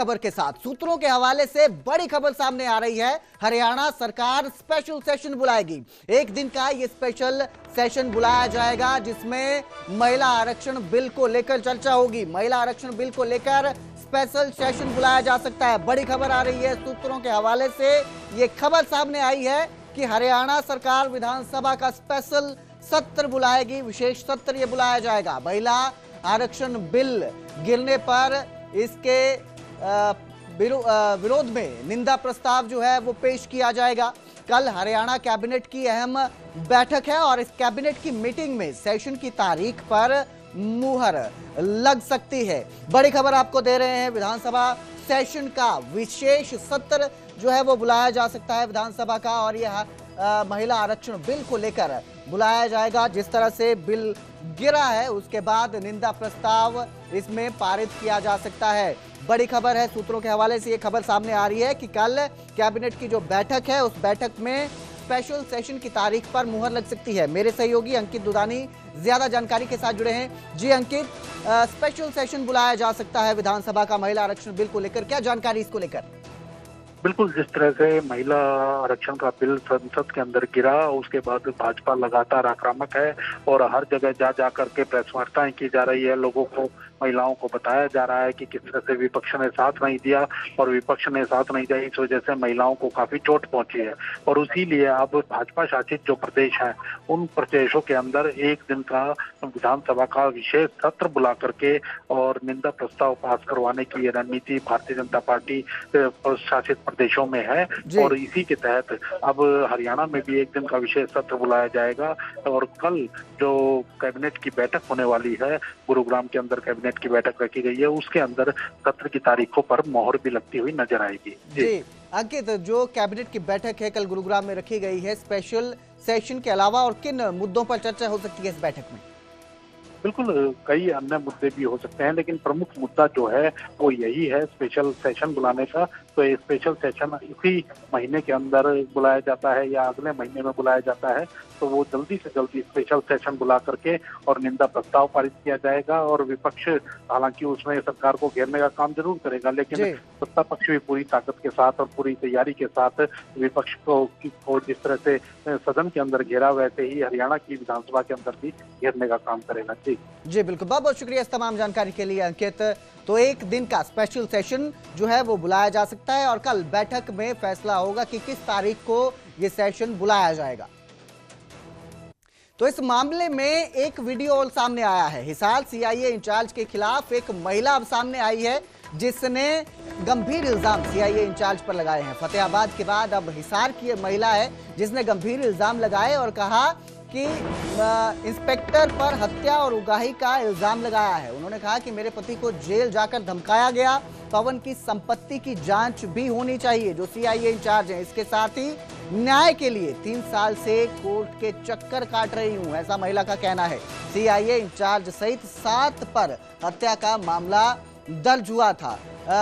खबर के साथ सूत्रों के हवाले से बड़ी खबर सामने आ रही है। हरियाणा सरकार स्पेशल सेशन बुलाएगी। एक दिन का ये स्पेशल सेशन बुलाया जाएगा जिसमें महिला आरक्षण बिल को लेकर चर्चा होगी। महिला आरक्षण बिल को लेकर स्पेशल सेशन बुलाया जा सकता है। बड़ी खबर आ रही है सूत्रों के हवाले से। ये खबर सामने आई है कि हरियाणा सरकार विधानसभा का स्पेशल सत्र बुलाएगी। विशेष सत्र ये बुलाया जाएगा। महिला आरक्षण बिल गिरने पर इसके विरोध में निंदा प्रस्ताव जो है वो पेश किया जाएगा। कल हरियाणा कैबिनेट की अहम बैठक है और इस कैबिनेट की मीटिंग में सेशन की तारीख पर मुहर लग सकती है। बड़ी खबर आपको दे रहे हैं। विधानसभा सेशन का विशेष सत्र जो है वो बुलाया जा सकता है विधानसभा का, और यह महिला आरक्षण बिल को लेकर बुलाया जाएगा। जिस तरह से बिल गिरा है उसके बाद निंदा प्रस्ताव इसमें पारित किया जा सकता है। बड़ी खबर है सूत्रों के हवाले से। ये खबर सामने आ रही है कि कल कैबिनेट की जो बैठक है उस बैठक में स्पेशल सेशन की तारीख पर मुहर लग सकती है। मेरे सहयोगी अंकित दुदानी ज्यादा जानकारी के साथ जुड़े हैं। जी अंकित, स्पेशल सेशन बुलाया जा सकता है विधानसभा का महिला आरक्षण बिल को लेकर, क्या जानकारी इसको लेकर? बिल्कुल, जिस तरह से महिला आरक्षण का बिल संसद के अंदर गिरा उसके बाद भाजपा लगातार आक्रामक है और हर जगह जा जा करके प्रेस वार्ताएं की जा रही है। लोगों को, महिलाओं को बताया जा रहा है कि किस तरह से विपक्ष ने साथ नहीं दिया और विपक्ष ने साथ नहीं दिया, इस वजह से महिलाओं को काफी चोट पहुंची है। और इसीलिए अब भाजपा शासित जो प्रदेश है उन प्रदेशों के अंदर एक दिन का विधानसभा का विशेष सत्र बुला करके और निंदा प्रस्ताव पास करवाने की ये रणनीति भारतीय जनता पार्टी शासित प्रदेशों में है। और इसी के तहत अब हरियाणा में भी एक दिन का विशेष सत्र बुलाया जाएगा। और कल जो कैबिनेट की बैठक होने वाली है, गुरुग्राम के अंदर कैबिनेट की बैठक रखी गई है, उसके अंदर सत्र की तारीखों पर मोहर भी लगती हुई नजर आएगी। जी अंकित, जो कैबिनेट की बैठक है कल गुरुग्राम में रखी गई है, स्पेशल सेशन के अलावा और किन मुद्दों पर चर्चा हो सकती है इस बैठक में? बिल्कुल, कई अन्य मुद्दे भी हो सकते हैं, लेकिन प्रमुख मुद्दा जो है वो यही है स्पेशल सेशन बुलाने का। तो ये स्पेशल सेशन इसी महीने के अंदर बुलाया जाता है या अगले महीने में बुलाया जाता है, तो वो जल्दी से जल्दी स्पेशल सेशन बुला करके और निंदा प्रस्ताव पारित किया जाएगा। और विपक्ष हालांकि उसमें सरकार को घेरने का काम जरूर करेगा, लेकिन सत्ता पक्ष भी पूरी ताकत के साथ और पूरी तैयारी के साथ विपक्ष को जिस तरह से सदन के अंदर घेरा, वैसे ही हरियाणा की विधानसभा के अंदर भी घेरने का काम करेगा। जी बिल्कुल, बहुत बहुत शुक्रिया इस तमाम जानकारी के लिए अंकित। तो एक दिन का स्पेशल सेशन जो है वो बुलाया जा सकता है और कल बैठक में फैसला होगा कि किस तारीख को ये सेशन बुलाया जाएगा। तो इस मामले में एक वीडियो और सामने आया है। हिसार सीआईए इंचार्ज के खिलाफ एक महिला अब सामने आई है जिसने गंभीर इल्जाम सीआईए इंचार्ज पर लगाए हैं। फतेहाबाद के बाद अब हिसार की महिला है जिसने गंभीर इल्जाम लगाए और कहा कि इंस्पेक्टर पर हत्या और उगाही का इल्जाम लगाया है। उन्होंने कहा कि मेरे पति को जेल जाकर धमकाया गया, पवन की संपत्ति की जांच भी होनी चाहिए। जो सीआईए इंचार्ज हैं, इसके साथ ही न्याय के लिए 3 साल से कोर्ट के चक्कर काट रही हूं, ऐसा महिला का कहना है। सीआईए इंचार्ज सहित 7 पर हत्या का मामला दर्ज हुआ था।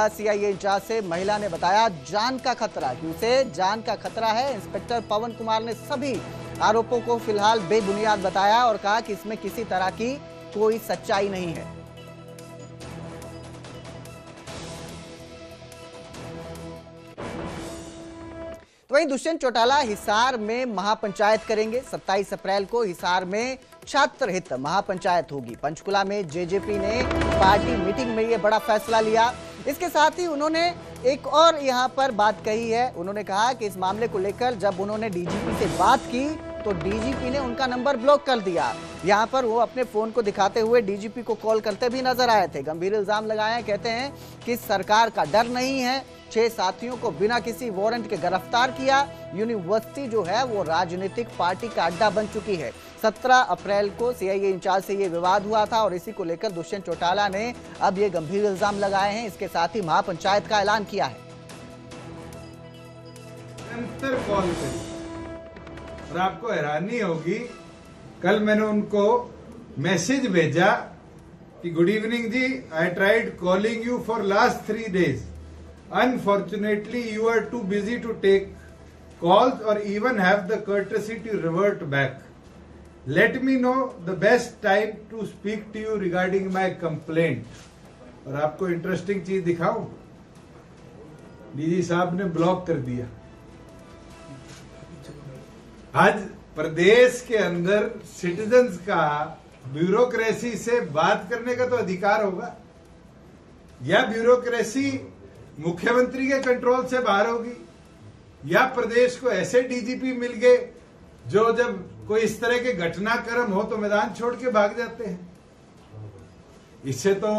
सीआईए इंचार्ज से महिला ने बताया जान का खतरा, कि उसे जान का खतरा है। इंस्पेक्टर पवन कुमार ने सभी आरोपों को फिलहाल बेबुनियाद बताया और कहा कि इसमें किसी तरह की कोई सच्चाई नहीं है। तो वहीं दुष्यंत चौटाला हिसार में महापंचायत करेंगे। 27 अप्रैल को हिसार में छात्र हित महापंचायत होगी। पंचकुला में जेजेपी ने पार्टी मीटिंग में यह बड़ा फैसला लिया। इसके साथ ही उन्होंने एक और यहां पर बात कही है। उन्होंने कहा कि इस मामले को लेकर जब उन्होंने डीजीपी से बात की तो डीजीपी ने उनका नंबर ब्लॉक कर दिया। यहां पर वो अपने फोन को दिखाते हुए डीजीपी को कॉल करते भी नजर आए थे। गंभीर इल्जाम लगाए। कहते हैं कि सरकार का डर नहीं है। 6 साथियों को बिना किसी वारंट के गिरफ्तार किया। यूनिवर्सिटी जो है वो राजनीतिक पार्टी का अड्डा बन चुकी है। 17 अप्रैल को सीआईए इंचार्ज से ये विवाद हुआ था और इसी को लेकर दुष्यंत चौटाला ने अब ये गंभीर इल्जाम लगाए हैं। इसके साथ ही महापंचायत का ऐलान किया है। कॉल करी और आपको हैरानी होगी, कल मैंने उनको मैसेज भेजा कि गुड इवनिंग जी, I tried calling you for last 3 days. Unfortunately, you are too busy to take calls or even have the courtesy to revert back. Let me know the best time to speak to you regarding my complaint. और आपको interesting चीज दिखाऊं, DG साहब ने block कर दिया। आज प्रदेश के अंदर सिटीजन्स का ब्यूरोक्रेसी से बात करने का तो अधिकार होगा, या ब्यूरोक्रेसी मुख्यमंत्री के कंट्रोल से बाहर होगी, या प्रदेश को ऐसे डीजीपी मिल गए जो जब कोई इस तरह के घटनाक्रम हो तो मैदान छोड़ के भाग जाते हैं। इससे तो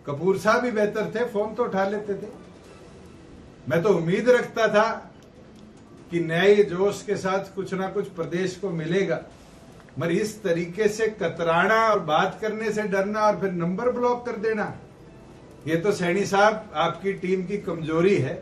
कपूर साहब भी बेहतर थे, फोन तो उठा लेते थे। मैं तो उम्मीद रखता था कि नए जोश के साथ कुछ ना कुछ प्रदेश को मिलेगा, मगर इस तरीके से कतराना और बात करने से डरना और फिर नंबर ब्लॉक कर देना, ये तो सैनी साहब आपकी टीम की कमजोरी है।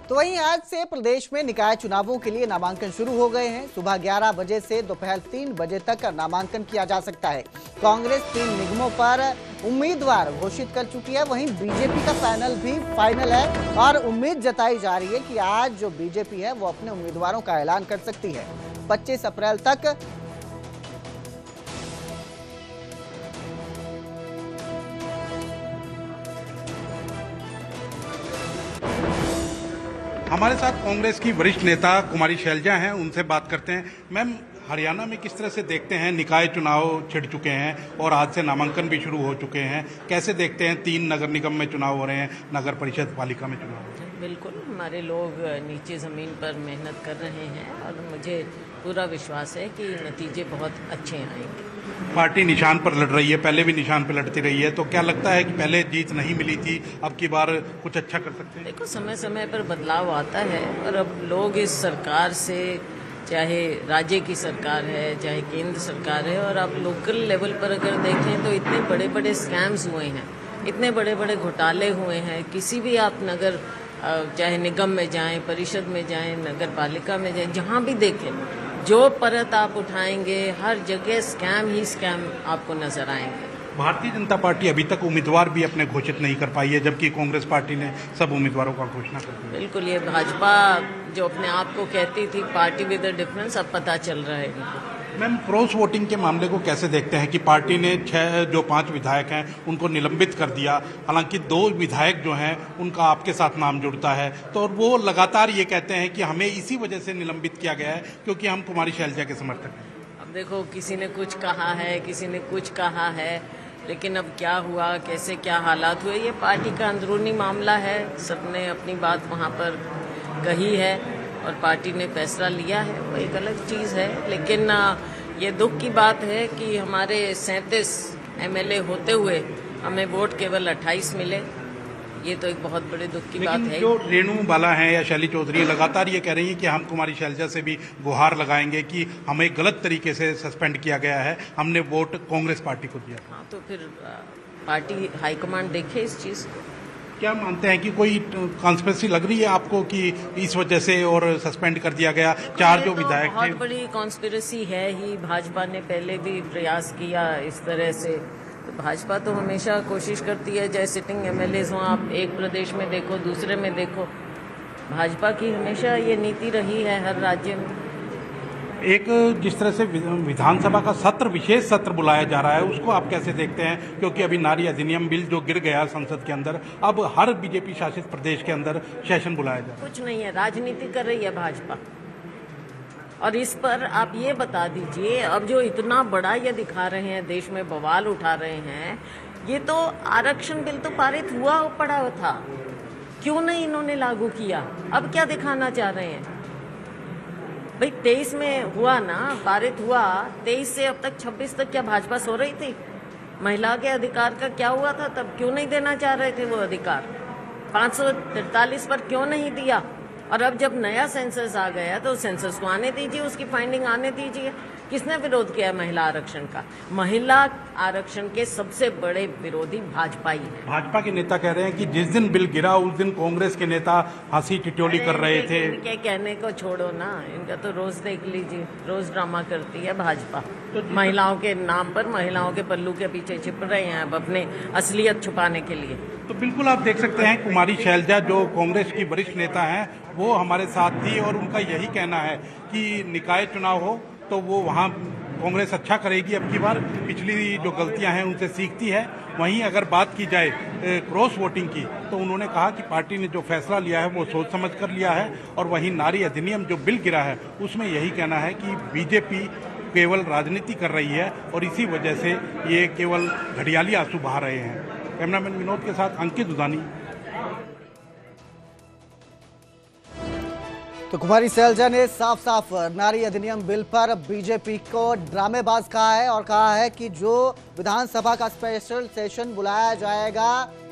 तो वहीं आज से प्रदेश में निकाय चुनावों के लिए नामांकन शुरू हो गए हैं। सुबह 11 बजे से दोपहर 3 बजे तक नामांकन किया जा सकता है। कांग्रेस 3 निगमों पर उम्मीदवार घोषित कर चुकी है, वहीं बीजेपी का पैनल भी फाइनल है और उम्मीद जताई जा रही है कि आज जो बीजेपी है वो अपने उम्मीदवारों का ऐलान कर सकती है। 25 अप्रैल तक हमारे साथ कांग्रेस की वरिष्ठ नेता कुमारी शैलजा हैं, उनसे बात करते हैं। मैम, हरियाणा में किस तरह से देखते हैं, निकाय चुनाव छिड़ चुके हैं और आज से नामांकन भी शुरू हो चुके हैं, कैसे देखते हैं? 3 नगर निगम में चुनाव हो रहे हैं, नगर परिषद पालिका में चुनाव हो रहे हैं। बिल्कुल, हमारे लोग नीचे ज़मीन पर मेहनत कर रहे हैं और मुझे पूरा विश्वास है कि नतीजे बहुत अच्छे आएंगे। पार्टी निशान पर लड़ रही है, पहले भी निशान पर लड़ती रही है, तो क्या लगता है कि पहले जीत नहीं मिली थी, अब की बार कुछ अच्छा कर सकते हैं? देखो, समय समय पर बदलाव आता है और अब लोग इस सरकार से, चाहे राज्य की सरकार है चाहे केंद्र सरकार है, और आप लोकल लेवल पर अगर देखें तो इतने बड़े बड़े स्कैम्स हुए हैं, इतने बड़े बड़े घोटाले हुए हैं। किसी भी आप नगर चाहे निगम में जाएं, परिषद में जाएं, नगर पालिका में जाएं, जहां भी देखें, जो परत आप उठाएंगे हर जगह स्कैम ही स्कैम आपको नजर आएंगे। भारतीय जनता पार्टी अभी तक उम्मीदवार भी अपने घोषित नहीं कर पाई है, जबकि कांग्रेस पार्टी ने सब उम्मीदवारों का घोषणा कर दी। बिल्कुल, ये भाजपा जो अपने आप को कहती थी पार्टी विद अ डिफरेंस, अब पता चल रहा है इनको। मैम, क्रॉस वोटिंग के मामले को कैसे देखते हैं कि पार्टी ने 5 विधायक हैं उनको निलंबित कर दिया, हालांकि 2 विधायक जो हैं उनका आपके साथ नाम जुड़ता है, तो वो लगातार ये कहते हैं कि हमें इसी वजह से निलंबित किया गया है क्योंकि हम कुमारी शैलजा के समर्थक हैं। अब देखो, किसी ने कुछ कहा है, किसी ने कुछ कहा है, लेकिन अब क्या हुआ, कैसे क्या हालात हुए, ये पार्टी का अंदरूनी मामला है। सबने अपनी बात वहाँ पर कही है और पार्टी ने फैसला लिया है, वो एक अलग चीज़ है। लेकिन ये दुख की बात है कि हमारे 37 MLA होते हुए हमें वोट केवल 28 मिले। ये तो एक बहुत बड़े दुख की बात है। जो रेणु बाला हैं या शैली चौधरी लगातार ये कह रही हैं कि हम कुमारी शैलजा से भी गुहार लगाएंगे कि हमें गलत तरीके से सस्पेंड किया गया है, हमने वोट कांग्रेस पार्टी को दिया। हाँ, तो फिर पार्टी हाईकमांड देखे इस चीज़ को। क्या मानते हैं कि कोई कॉन्स्पिरेसी लग रही है आपको कि इस वजह से और सस्पेंड कर दिया गया? 4 जो विधायक थे, बहुत बड़ी कॉन्स्पिरेसी है ही। भाजपा ने पहले भी प्रयास किया इस तरह से, तो भाजपा तो हमेशा कोशिश करती है, चाहे सिटिंग MLAs हों, आप एक प्रदेश में देखो, दूसरे में देखो, भाजपा की हमेशा ये नीति रही है हर राज्य में। एक जिस तरह से विधानसभा का सत्र, विशेष सत्र बुलाया जा रहा है, उसको आप कैसे देखते हैं? क्योंकि अभी नारी अधिनियम बिल जो गिर गया संसद के अंदर, अब हर बीजेपी शासित प्रदेश के अंदर सेशन बुलाया जा रहा है। कुछ नहीं है, राजनीति कर रही है भाजपा। और इस पर आप ये बता दीजिए, अब जो इतना बड़ा ये दिखा रहे हैं, देश में बवाल उठा रहे हैं, ये तो आरक्षण बिल तो पारित हुआ पड़ा था, क्यों नहीं इन्होंने लागू किया? अब क्या दिखाना चाह रहे हैं भाई? 23 में हुआ ना, पारित हुआ, 23 से अब तक 26 तक क्या भाजपा सो रही थी? महिला के अधिकार का क्या हुआ था तब? क्यों नहीं देना चाह रहे थे वो अधिकार? 543 पर क्यों नहीं दिया? और अब जब नया सेंसस आ गया तो सेंसस को आने दीजिए, उसकी फाइंडिंग आने दीजिए। किसने विरोध किया है महिला आरक्षण का? महिला आरक्षण के सबसे बड़े विरोधी भाजपा ही है। भाजपा के नेता कह रहे हैं कि जिस दिन बिल गिरा उस दिन कांग्रेस के नेता हंसी टिटोली कर रहे थे। इनके कहने को छोड़ो ना, इनका तो रोज देख लीजिए, रोज ड्रामा करती है भाजपा। तो महिलाओं के नाम पर, महिलाओं के पल्लू के पीछे छिप रहे हैं अब अपने असलियत छुपाने के लिए। तो बिल्कुल आप देख सकते हैं कुमारी शैलजा जो कांग्रेस की वरिष्ठ नेता हैं, वो हमारे साथ थी और उनका यही कहना है कि निकाय चुनाव हो तो वो वहाँ कांग्रेस अच्छा करेगी अब की बार, पिछली जो गलतियां हैं उनसे सीखती है। वहीं अगर बात की जाए क्रॉस वोटिंग की, तो उन्होंने कहा कि पार्टी ने जो फैसला लिया है वो सोच समझ कर लिया है। और वहीं नारी अधिनियम जो बिल गिरा है उसमें यही कहना है कि बीजेपी केवल राजनीति कर रही है और इसी वजह से ये केवल घड़ियाली आंसू बहा रहे हैं। कैमरामैन विनोद के साथ अंकित दुधानी। तो कुमारी सैलजा ने साफ साफ नारी अधिनियम बिल पर बीजेपी को ड्रामेबाज कहा है और कहा है कि जो विधानसभा का स्पेशल सेशन बुलाया जाएगा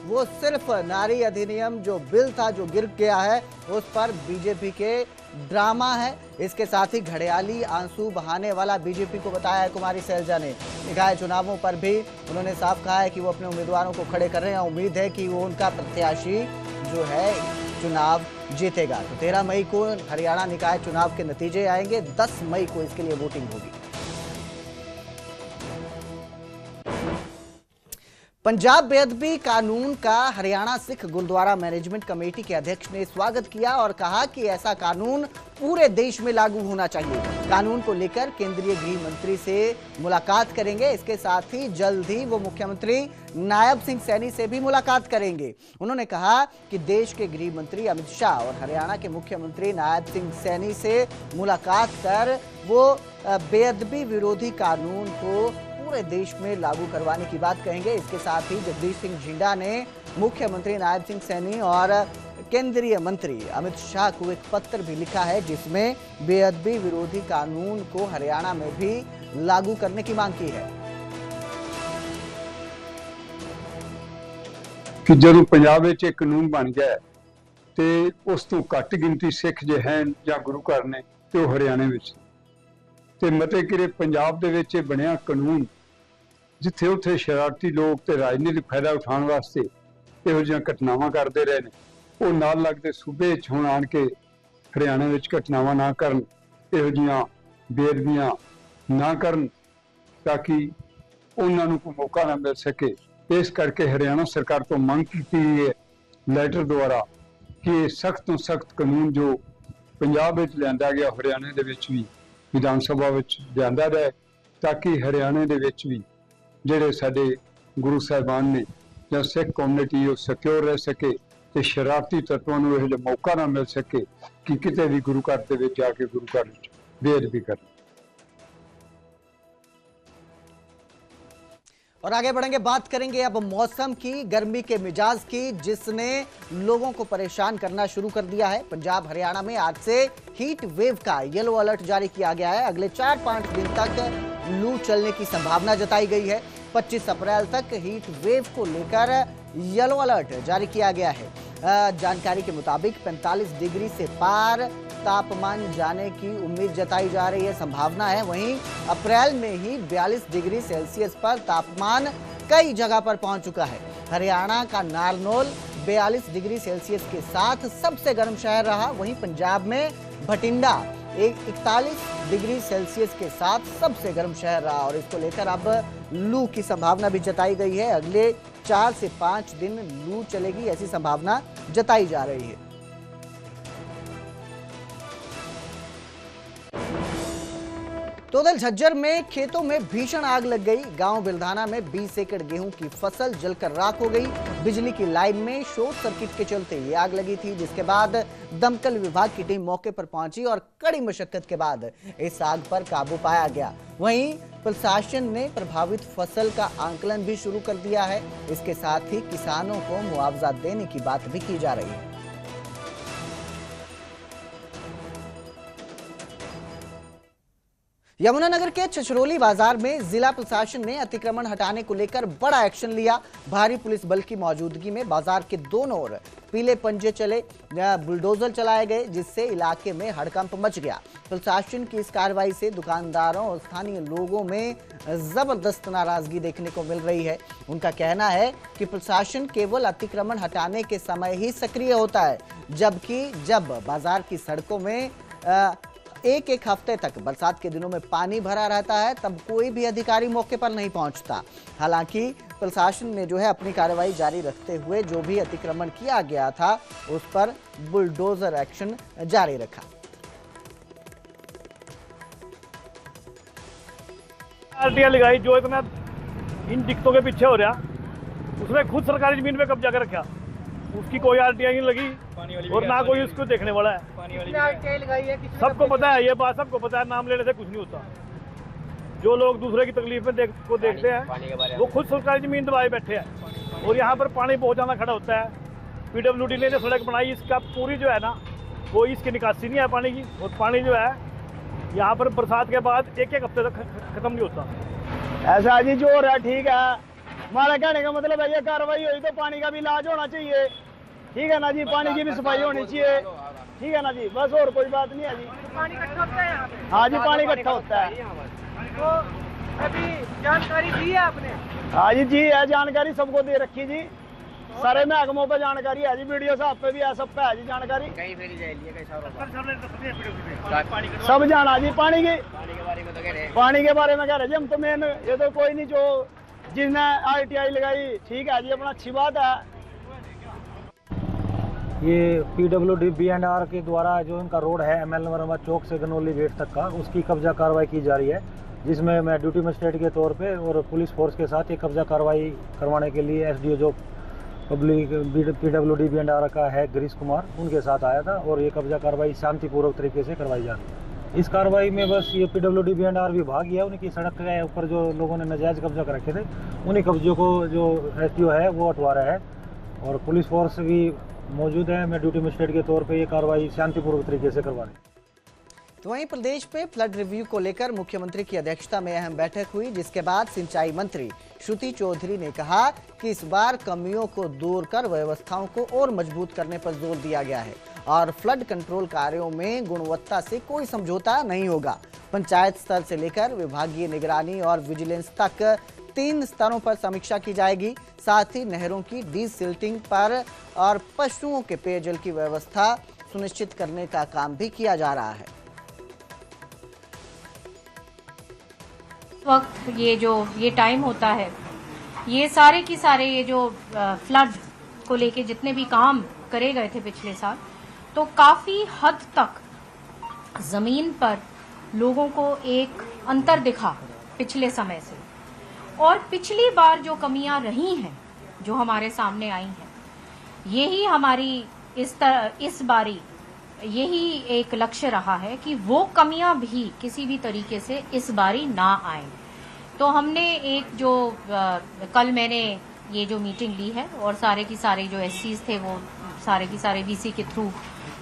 वो सिर्फ नारी अधिनियम जो बिल था जो गिर गया है उस पर बीजेपी के ड्रामा है। इसके साथ ही घड़ियाली आंसू बहाने वाला बीजेपी को बताया है कुमारी सैलजा ने। निकाय चुनावों पर भी उन्होंने साफ कहा है कि वो अपने उम्मीदवारों को खड़े कर रहे हैं। उम्मीद है कि वो उनका प्रत्याशी जो है चुनाव जीतेगा। तो 13 मई को हरियाणा निकाय चुनाव के नतीजे आएंगे, 10 मई को इसके लिए वोटिंग होगी। पंजाब बेअदबी कानून का हरियाणा सिख गुरुद्वारा मैनेजमेंट कमेटी के अध्यक्ष ने स्वागत किया और कहा कि ऐसा कानून पूरे देश में लागू होना चाहिए। कानून को लेकर केंद्रीय गृह मंत्री से मुलाकात करेंगे। इसके साथ ही जल्द ही वो मुख्यमंत्री नायब सिंह सैनी से भी मुलाकात करेंगे। उन्होंने कहा कि देश के गृह मंत्री अमित शाह और हरियाणा के मुख्यमंत्री नायब सिंह सैनी से मुलाकात कर वो बेअदबी विरोधी कानून को पूरे देश में लागू करवाने की बात कहेंगे। इसके साथ ही जगदीश सिंह झींडा ने मुख्यमंत्री नायब सिंह सैनी और केंद्रीय मंत्री अमित शाह को एक पत्र भी लिखा है जिसमें बेअदबी विरोधी कानून को हरियाणा में भी लागू करने की मांग की है। कि जदों पंजाब विच एक कानून बन गया तो उस तो घट गिनती सिख जो हैं या गुरु घर ने तो हरियाणे विच ते मते किरे पंजाब दे विच बनिया कानून जिथे उत्थे शरारती लोग ते राजनीतिक फायदा उठाने वास्ते इहो जिहियां घटनावां करते रहे ने वो नाल लगदे सूबे च हुण आण के हरियाणे विच घटनावां ना करन, इहो जिहियां बेअदबियां ना करन ताकि उन्हां नूं कोई मौका ना मिल सके। इस करके हरियाणा सरकार तो मंग की गई है लैटर द्वारा कि सख्त तो सख्त कानून जो पंजाब विच लिआंदा गया हरियाणे दे विच भी विधान सभा विच लिआंदा रहे ताकि हरियाणे दे विच भी ਜਿਹੜੇ ਸਾਡੇ ਗੁਰੂ ਸਾਹਿਬਾਨ ਨੇ ਜਾਂ ਸਿੱਖ ਕਮਿਊਨਿਟੀ ਉਹ ਸਿਕਿਉਰ ਰਹਿ ਸਕੇ ਤੇ ਸ਼ਰਾਰਤੀ ਤੱਤਾਂ ਨੂੰ ਇਹ ਮੌਕਾ ਨਾ ਮਿਲ ਸਕੇ ਕਿ ਕਿਤੇ ਵੀ ਗੁਰੂ ਘਰ ਦੇ ਵਿੱਚ ਜਾ ਕੇ ਗੁਰੂ ਘਰ ਵਿੱਚ ਬੇਅਦਬੀ ਕਰਨ। और आगे बढ़ेंगे, बात करेंगे अब मौसम की, गर्मी के मिजाज की जिसने लोगों को परेशान करना शुरू कर दिया है। पंजाब हरियाणा में आज से हीट वेव का येलो अलर्ट जारी किया गया है। अगले 4-5 दिन तक लू चलने की संभावना जताई गई है। 25 अप्रैल तक हीट वेव को लेकर येलो अलर्ट जारी किया गया है। जानकारी के मुताबिक 45 डिग्री से पार तापमान जाने की उम्मीद जताई जा रही है, संभावना है। वहीं अप्रैल में ही 42 डिग्री सेल्सियस पर तापमान कई जगह पर पहुंच चुका है। हरियाणा का नारनौल 42 डिग्री सेल्सियस के साथ सबसे गर्म शहर रहा। वहीं पंजाब में भटिंडा 41 डिग्री सेल्सियस के साथ सबसे गर्म शहर रहा और इसको लेकर अब लू की संभावना भी जताई गई है। अगले 4 से 5 दिन लू चलेगी ऐसी संभावना जताई जा रही है। तो उधर झज्जर में खेतों में भीषण आग लग गई। गांव बिलधाना में 20 एकड़ गेहूं की फसल जलकर राख हो गई। बिजली की लाइन में शॉर्ट सर्किट के चलते ये आग लगी थी, जिसके बाद दमकल विभाग की टीम मौके पर पहुंची और कड़ी मशक्कत के बाद इस आग पर काबू पाया गया। वहीं प्रशासन ने प्रभावित फसल का आंकलन भी शुरू कर दिया है। इसके साथ ही किसानों को मुआवजा देने की बात भी की जा रही है। यमुनानगर के छछरौली बाजार में जिला प्रशासन ने अतिक्रमण हटाने को लेकर बड़ा एक्शन लिया। भारी पुलिस बल की मौजूदगी में बाजार के दोनों ओर पीले पंजे चले, बुलडोजर चलाए गए, जिससे इलाके में हड़कंप मच गया। प्रशासन की इस कार्रवाई से दुकानदारों और स्थानीय लोगों में जबरदस्त नाराजगी देखने को मिल रही है। उनका कहना है कि प्रशासन केवल अतिक्रमण हटाने के समय ही सक्रिय होता है, जबकि जब बाजार की सड़कों में एक हफ्ते तक बरसात के दिनों में पानी भरा रहता है तब कोई भी अधिकारी मौके पर नहीं पहुंचता। हालांकि प्रशासन ने जो है अपनी कार्रवाई जारी रखते हुए जो भी अतिक्रमण किया गया था उस पर बुलडोजर एक्शन जारी रखा। आरटीआई लगाई जो इतना इन दिक्कतों के पीछे हो रहा, उसने खुद सरकारी जमीन पे कब्जा कर रखा, उसकी कोई आरटीआई नहीं लगी और ना कोई उसको देखने वाला है। सबको पता है, ये बात सबको पता है, नाम लेने से कुछ नहीं होता। जो लोग दूसरे की तकलीफ में देखते हैं वो खुद सरकारी जमीन दबाए बैठे हैं और यहाँ पर पानी बहुत ज्यादा खड़ा होता है। पीडब्ल्यूडी ने जो सड़क बनाई, इसका पूरी जो है ना, वो इसकी निकासी नहीं है पानी की, और पानी जो है यहाँ पर बरसात के बाद एक हफ्ते तक खत्म नहीं होता। ऐसा जी जो हो रहा है ठीक है, हमारा कहने का मतलब है ये कार्रवाई हुई तो पानी का भी इलाज होना चाहिए, ठीक है ना जी, पानी की भी सफाई होनी चाहिए, ठीक है ना जी, बस और कोई बात नहीं है जी। पानी इकट्ठा होता है यहाँ पे? हाँ जी, पानी इकट्ठा होता है। तो अभी जानकारी दी है आपने? हाँ जी है, जानकारी सबको दे रखी जी, सारे महकमों पे जानकारी है जी, वीडियो साहब पे भी है, सब पे है जी जानकारी। सब जाना जी पानी के बारे में कह रहे जी हम तो मेन, ये तो कोई नहीं, जो जिसने आरटीआई लगाई ठीक है जी, अपना अच्छी बात है। ये पीडब्ल्यूडी B&R के द्वारा जो इनका रोड है ML वर्मा चौक से गनौली गेट तक का, उसकी कब्जा कार्रवाई की जा रही है, जिसमें मैं ड्यूटी मजिस्ट्रेट के तौर पे और पुलिस फोर्स के साथ ये कब्जा कार्रवाई करवाने के लिए एसडीओ जो पब्लिक पीडब्ल्यूडी B&R का है गिरीश कुमार, उनके साथ आया था और ये कब्जा कार्रवाई शांतिपूर्वक तरीके से करवाई जा रही है। इस कार्रवाई में बस ये पीडब्ल्यूडी B&R विभाग ही है, उनकी सड़क के ऊपर जो लोगों ने नाजायज कब्जा कर रखे थे, उन्हीं कब्जों को जो एसडीओ है वो हटवा रहा है और पुलिस फोर्स भी मौजूद है। मैं ड्यूटी मजिस्ट्रेट के तौर पे ये कार्रवाई शांतिपूर्वक तरीके से करवा रही हूँ। तो वहीं प्रदेश में फ्लड रिव्यू को लेकर मुख्यमंत्री की अध्यक्षता में अहम बैठक हुई, जिसके बाद सिंचाई मंत्री श्रुति चौधरी ने कहा कि इस बार कमियों को दूर कर व्यवस्थाओं को और मजबूत करने पर जोर दिया गया है और फ्लड कंट्रोल कार्यों में गुणवत्ता से कोई समझौता नहीं होगा। पंचायत स्तर से लेकर विभागीय निगरानी और विजिलेंस तक 3 स्तरों पर समीक्षा की जाएगी। साथ ही नहरों की डीसिल्टिंग पर और पशुओं के पेयजल की व्यवस्था सुनिश्चित करने का काम भी किया जा रहा है। वक्त ये टाइम होता है, ये सारे की सारे ये जो फ्लड को लेके जितने भी काम करे गए थे पिछले साल, तो काफी हद तक जमीन पर लोगों को एक अंतर दिखा पिछले समय से, और पिछली बार जो कमियां रही हैं जो हमारे सामने आई हैं, यही हमारी इस बारी यही एक लक्ष्य रहा है कि वो कमियां भी किसी भी तरीके से इस बारी ना आए। तो हमने एक जो कल मैंने ये जो मीटिंग ली है और सारे की सारे जो एससीज थे वो सारे की सारे वीसी के थ्रू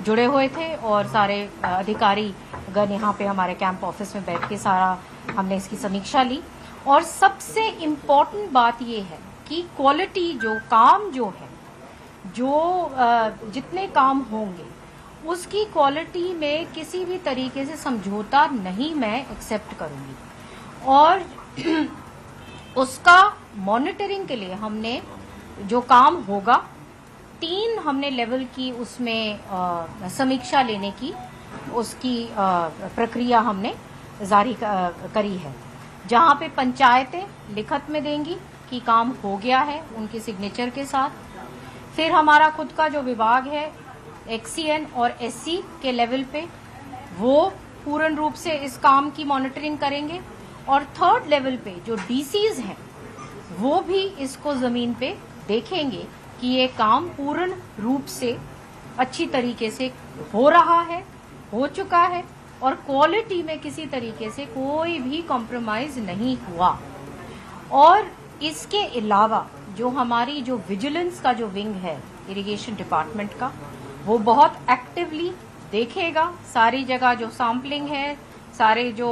जुड़े हुए थे और सारे अधिकारी गण यहाँ पे हमारे कैंप ऑफिस में बैठ के सारा हमने इसकी समीक्षा ली। और सबसे इम्पोर्टेंट बात ये है कि क्वालिटी जो काम जो है, जो जितने काम होंगे उसकी क्वालिटी में किसी भी तरीके से समझौता नहीं मैं एक्सेप्ट करूंगी। और उसका मॉनिटरिंग के लिए हमने जो काम होगा 3 हमने लेवल की उसमें समीक्षा लेने की उसकी प्रक्रिया हमने जारी करी है, जहां पे पंचायतें लिखत में देंगी कि काम हो गया है उनके सिग्नेचर के साथ। फिर हमारा खुद का जो विभाग है एक्सीएन और एससी के लेवल पे वो पूर्ण रूप से इस काम की मॉनिटरिंग करेंगे, और 3rd लेवल पे जो डीसीज हैं वो भी इसको जमीन पे देखेंगे कि ये काम पूर्ण रूप से अच्छी तरीके से हो रहा है, हो चुका है और क्वालिटी में किसी तरीके से कोई भी कॉम्प्रोमाइज नहीं हुआ। और इसके अलावा जो हमारी जो विजिलेंस का जो विंग है इरिगेशन डिपार्टमेंट का, वो बहुत एक्टिवली देखेगा सारी जगह जो सैंपलिंग है, सारे जो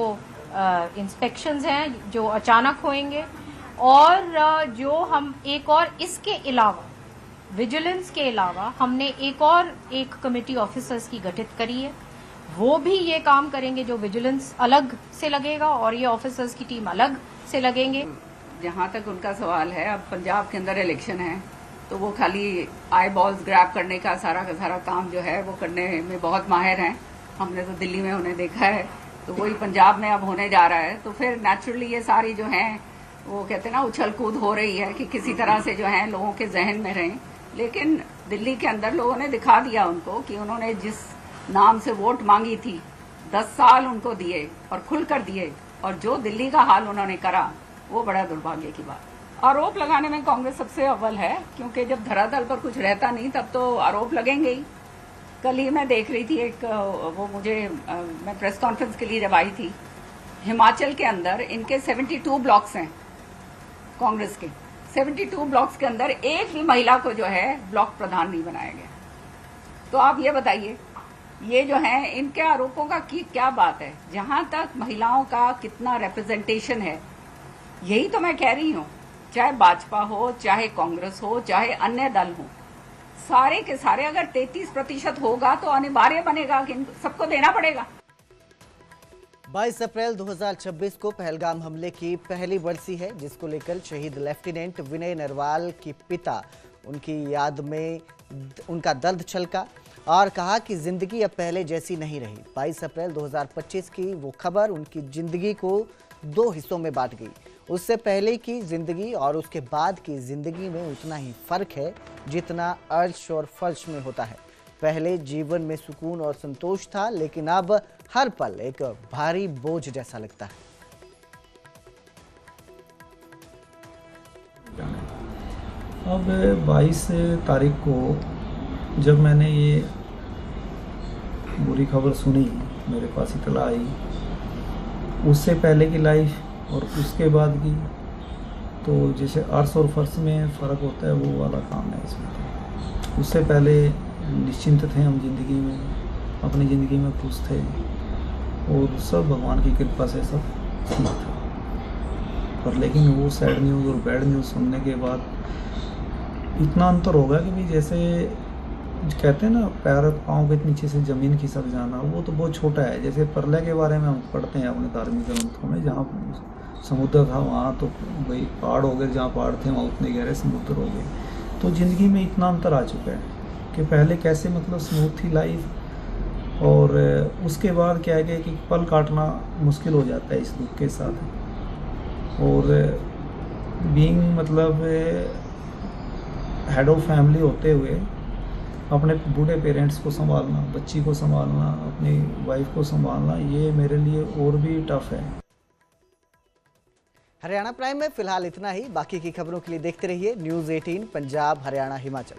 इंस्पेक्शंस हैं जो अचानक होंगे, और जो हम एक और इसके अलावा विजिलेंस के अलावा हमने एक कमेटी ऑफिसर्स की गठित करी है, वो भी ये काम करेंगे जो विजिलेंस अलग से लगेगा और ये ऑफिसर्स की टीम अलग से लगेंगे। जहाँ तक उनका सवाल है, अब पंजाब के अंदर इलेक्शन है तो वो खाली आई बॉल्स ग्रैब करने का सारा काम जो है वो करने में बहुत माहिर हैं। हमने तो दिल्ली में उन्हें देखा है, तो वही पंजाब में अब होने जा रहा है। तो फिर नेचुरली ये सारी जो है वो कहते हैं ना उछल कूद हो रही है कि किसी तरह से जो है लोगों के जहन में रहें। लेकिन दिल्ली के अंदर लोगों ने दिखा दिया उनको कि उन्होंने जिस नाम से वोट मांगी थी 10 साल उनको दिए और खुलकर दिए, और जो दिल्ली का हाल उन्होंने करा वो बड़ा दुर्भाग्य की बात। आरोप लगाने में कांग्रेस सबसे अव्वल है, क्योंकि जब धरातल पर कुछ रहता नहीं तब तो आरोप लगेंगे ही। कल ही मैं देख रही थी मैं प्रेस कॉन्फ्रेंस के लिए जब आई थी, हिमाचल के अंदर इनके 72 ब्लॉक्स हैं, कांग्रेस के 72 ब्लॉक्स के अंदर एक भी महिला को जो है ब्लॉक प्रधान नहीं बनाया गया। तो आप ये बताइए, ये जो है इनके आरोपों का की क्या बात है? जहां तक महिलाओं का कितना रिप्रेजेंटेशन है, यही तो मैं कह रही हूं, चाहे भाजपा हो, चाहे कांग्रेस हो, चाहे अन्य दल हो, सारे के सारे अगर 33% होगा तो अनिवार्य बनेगा कि सबको देना पड़ेगा। 22 अप्रैल 2026 को पहलगाम हमले की पहली बरसी है, जिसको लेकर शहीद लेफ्टिनेंट विनय नरवाल के पिता उनकी याद में उनका दर्द छलका और कहा कि जिंदगी अब पहले जैसी नहीं रही। 22 अप्रैल 2025 की वो खबर उनकी जिंदगी को 2 हिस्सों में बांट गई। उससे पहले की जिंदगी और उसके बाद की जिंदगी में उतना ही फर्क है जितना अर्श और फर्श में होता है। पहले जीवन में सुकून और संतोष था, लेकिन अब हर पल एक भारी बोझ जैसा लगता है। अब 22 तारीख को जब मैंने ये बुरी खबर सुनी, मेरे पास इतला आई, उससे पहले की लाइफ और उसके बाद की, तो जैसे अर्श और फर्श में फ़र्क होता है वो वाला काम है इसमें। उससे पहले निश्चिंत थे हम ज़िंदगी में, अपनी ज़िंदगी में खुश थे और सब भगवान की कृपा से सब ठीक था। पर लेकिन वो सैड न्यूज़ और बैड न्यूज़ सुनने के बाद इतना अंतर होगा कि भाई जैसे कहते हैं ना, पैर पाँव के नीचे से ज़मीन खिसक जाना, वो तो बहुत छोटा है। जैसे प्रलय के बारे में हम पढ़ते हैं अपने धार्मिक ग्रंथों में, जहाँ समुद्र था वहाँ तो भाई पहाड़ हो गए, जहाँ पहाड़ थे वहाँ उतने गहरे समुद्र हो गए। तो ज़िंदगी में इतना अंतर आ चुका है कि पहले कैसे मतलब स्मूथ थी लाइफ, और उसके बाद क्या है कि पल काटना मुश्किल हो जाता है इस दुख के साथ। और बीइंग मतलब हेड ऑफ फैमिली होते हुए अपने बूढ़े पेरेंट्स को संभालना, बच्ची को संभालना, अपनी वाइफ को संभालना, ये मेरे लिए और भी टफ है। हरियाणा प्राइम में फिलहाल इतना ही। बाकी की खबरों के लिए देखते रहिए न्यूज़ 18 पंजाब, हरियाणा, हिमाचल।